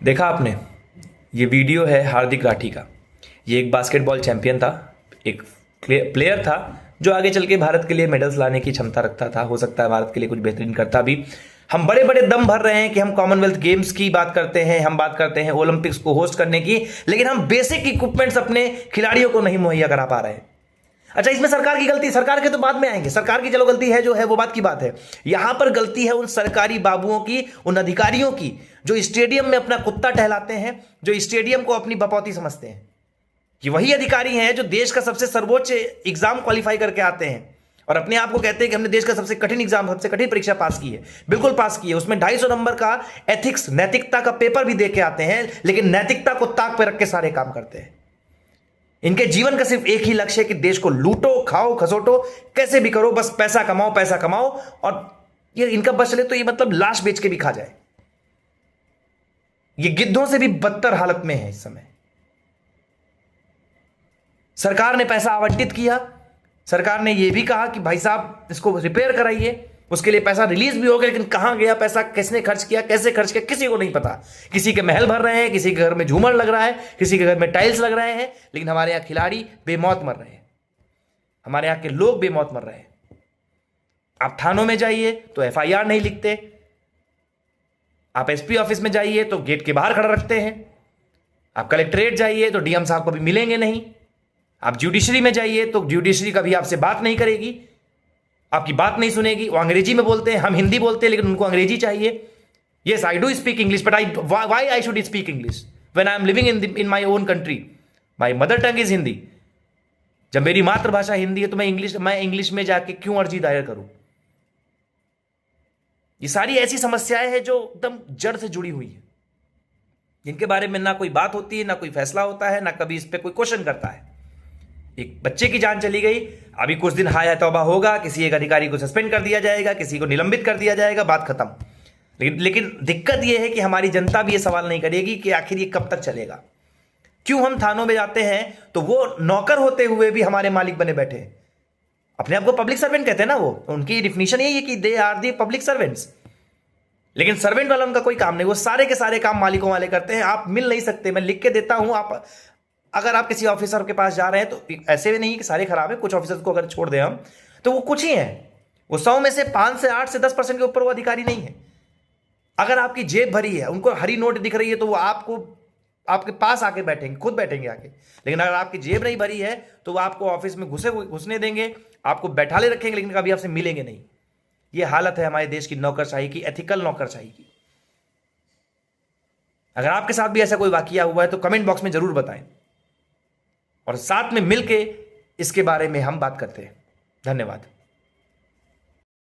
देखा आपने, ये वीडियो है हार्दिक राठी का। ये एक बास्केटबॉल चैंपियन था, एक प्लेयर था जो आगे चल के भारत के लिए मेडल्स लाने की क्षमता रखता था। हो सकता है भारत के लिए कुछ बेहतरीन करता भी। हम बड़े बड़े दम भर रहे हैं कि हम कॉमनवेल्थ गेम्स की बात करते हैं, हम बात करते हैं ओलंपिक्स को होस्ट करने की, लेकिन हम बेसिक इक्विपमेंट्स अपने खिलाड़ियों को नहीं मुहैया करा पा रहे हैं। अच्छा, इसमें सरकार की गलती, सरकार के तो बाद में आएंगे, सरकार की चलो गलती है जो है वो बात की बात है। यहां पर गलती है उन सरकारी बाबुओं की, उन अधिकारियों की जो स्टेडियम में अपना कुत्ता टहलाते हैं, जो स्टेडियम को अपनी बपौती समझते हैं। ये वही अधिकारी हैं जो देश का सबसे सर्वोच्च एग्जाम क्वालिफाई करके आते हैं और अपने आप को कहते हैं कि हमने देश का सबसे कठिन एग्जाम, सबसे कठिन परीक्षा पास की है। बिल्कुल पास की है, उसमें 250 नंबर का एथिक्स, नैतिकता का पेपर भी दे के आते हैं, लेकिन नैतिकता को ताक पे रख के सारे काम करते हैं। इनके जीवन का सिर्फ एक ही लक्ष्य है कि देश को लूटो, खाओ, खसोटो, कैसे भी करो, बस पैसा कमाओ, पैसा कमाओ। और ये इनका बस चले तो ये मतलब लाश बेच के भी खा जाए। ये गिद्धों से भी बदतर हालत में है इस समय। सरकार ने पैसा आवंटित किया, सरकार ने यह भी कहा कि भाई साहब इसको रिपेयर कराइए, उसके लिए पैसा रिलीज भी हो गया, लेकिन कहां गया पैसा, किसने खर्च किया, कैसे खर्च किया, किसी को नहीं पता। किसी के महल भर रहे हैं, किसी के घर में झूमर लग रहा है, किसी के घर में टाइल्स लग रहे हैं, लेकिन हमारे यहां खिलाड़ी बेमौत मर रहे हैं, हमारे यहां के लोग बेमौत मर रहे हैं। आप थानों में जाइए तो एफआईआर नहीं लिखते, आप एसपी ऑफिस में जाइए तो गेट के बाहर खड़ा रखते हैं, आप कलेक्ट्रेट जाइए तो डीएम साहब को भी मिलेंगे नहीं, आप जुडिशरी में जाइए तो जुडिशरी कभी आपसे बात नहीं करेगी, आपकी बात नहीं सुनेगी। वो अंग्रेजी में बोलते हैं, हम हिंदी बोलते हैं, लेकिन उनको अंग्रेजी चाहिए। Yes, I do speak English, but why I should speak English when I am living in my own country. My mother tongue is Hindi. जब मेरी मातृभाषा हिंदी है तो मैं इंग्लिश में जाके क्यों अर्जी दायर करूं? ये सारी ऐसी समस्याएं हैं जो एकदम जड़ से जुड़ी हुई है, जिनके बारे में ना कोई बात होती है, ना कोई फैसला होता है, ना कभी इस पर कोई क्वेश्चन करता है। एक बच्चे की जान चली गई, अभी कुछ दिन हाय तौबा होगा, किसी एक अधिकारी को सस्पेंड कर दिया जाएगा, किसी को निलंबित कर दिया जाएगा, बात खत्म। लेकिन दिक्कत यह है कि हमारी जनता भी ये सवाल नहीं करेगी कि आखिर ये कब तक चलेगा। क्यों हम थानों में जाते हैं तो वो नौकर होते हुए भी हमारे मालिक बने बैठे हैं। अपने आप को पब्लिक सर्वेंट कहते हैं ना, वो उनकी डिफिनेशन यही है कि they are the public servants. लेकिन सर्वेंट वाला उनका कोई काम नहीं, वो सारे के सारे काम मालिकों वाले करते हैं। आप मिल नहीं सकते, मैं लिख के देता हूं। आप अगर आप किसी ऑफिसर के पास जा रहे हैं तो ऐसे भी नहीं कि सारे खराब है, कुछ ऑफिसर को अगर छोड़ दें हम तो वो कुछ ही हैं, वो 100 में से 5 से 8 से 10% के ऊपर वो अधिकारी नहीं है। अगर आपकी जेब भरी है, उनको हरी नोट दिख रही है, तो वो आपको आपके पास आके बैठेंगे, खुद बैठेंगे आके। लेकिन अगर आपकी जेब नहीं भरी है तो वो आपको ऑफिस में घुसने देंगे, आपको बैठाले रखेंगे, लेकिन कभी आपसे मिलेंगे नहीं। ये हालत है हमारे देश की नौकरशाही की, एथिकल नौकरशाही की। अगर आपके साथ भी ऐसा कोई वाकया हुआ है तो कमेंट बॉक्स में जरूर बताएं और साथ में मिलके इसके बारे में हम बात करते हैं। धन्यवाद।